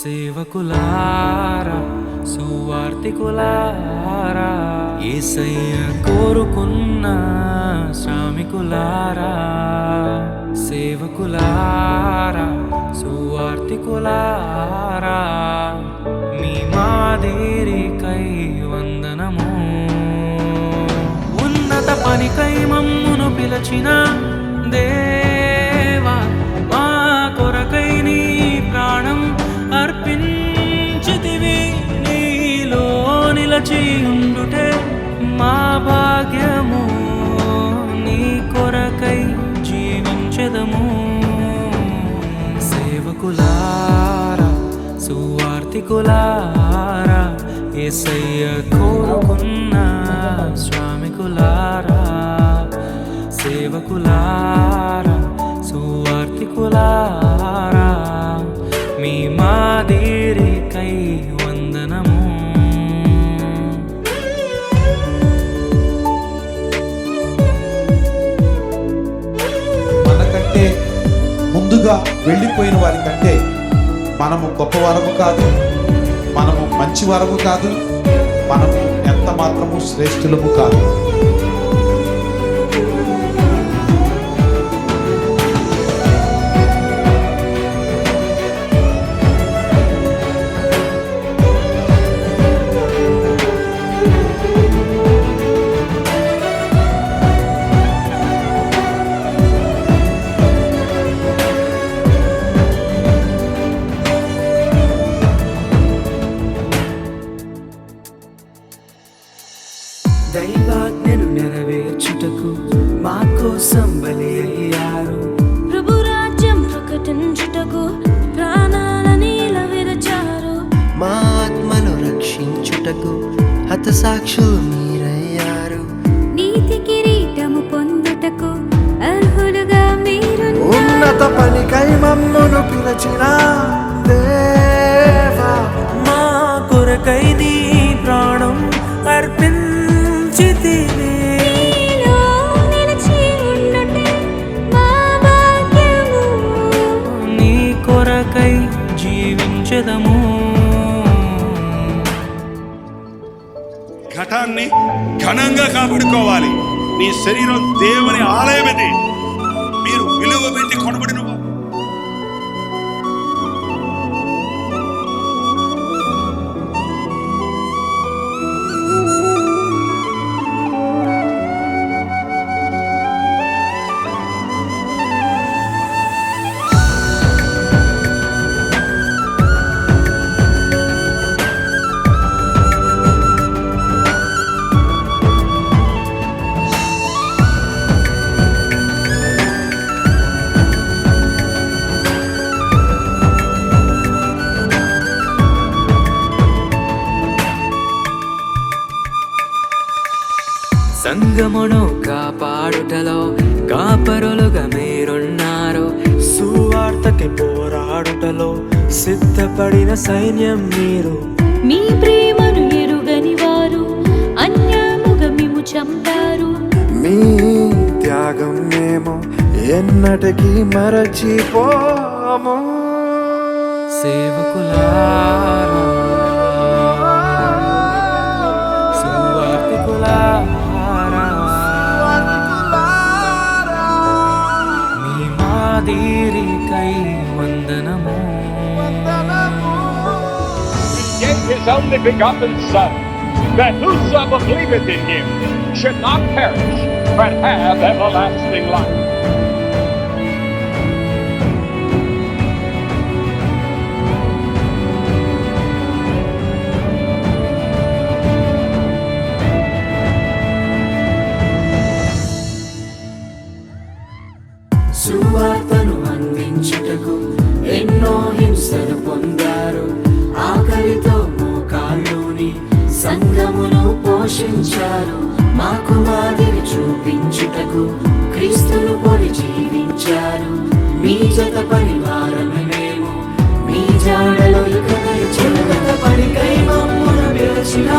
సేవకులారా సువార్తికులారా యేసయ్య కోరుకున్న శ్రామికులారా సేవకులారా సువార్తికులారా మీ మాదిరికై వందనము ఉన్నత పనికై మమ్మును పిలచిన దేవా మా కొరకై నీ ప్రాణం అర్పించితివి నీలో నిలచి ఉండుటే మా భాగ్యము నీ కొరకై జీవించెదము సేవకులారా సువార్తికులారా యేసయ్య కోరుకున్న శ్రామికులారా సేవకులారా సువార్తికులారా మీ మాదిరికై వందనము మనకంటే ముందుగా వెళ్ళిపోయిన వారి కంటే మనము గొప్పవారము కాదు, మనము మంచివారము కాదు, మనము ఎంత మాత్రము శ్రేష్ఠులము కాదు. దైవాజ్ఞను నెరవేర్చుటకు మా కోసం బలి అయ్యారు ప్రభు రాజ్యం ప్రకటించుటకు ప్రాణాలని విరచారు మా ఆత్మను రక్షించుటకు హతసాక్షులు మీరయ్యారు నీతి కిరీటము పొందుటకు అర్హులుగా మీరు ఉన్నత పనికై మమ్మును పిలచిన దేవా మా కొరకై నీ ప్రాణం అర్పించితివి నీలో నిలిచి ఉండుటే మా భాగ్యము నీ కొరకై జీవించెదము ఘటాన్ని ఘనంగా కాపాడుకోవాలి. నీ శరీరం దేవుని ఆలయం ఇది. మీరు విలువ పెట్టి కొనబడిన వారు. సంగమును కాపాడుటలో కాపరులుగా మీరున్నారు సువార్తకి పోరాడుటలో సిద్ధపడిన సైన్యం మీరు మీ ప్రేమను ఎరుగని వారు అన్యాయముగా మిమ్ము చంపారు మీ త్యాగం మేము ఎన్నటికీ మరచిపోము సేవకులారా సువార్తికులారా మీ మాదిరికై వందనము He gave his only begotten Son, that whosoever believeth in him should not perish, but have everlasting life. సువార్తను అందించుటకు ఎన్నో హింసలు పొందారు ఆకలితో మోకాళ్ళుని సంఘమును పోషించారు మాకు మాదిరి చూపించుటకు క్రీస్తును పోలి జీవించారు మీ జత పరివారమే మేము మీ జాడలో ఇక చెలగత పడికై మమ్మును పిలిచిన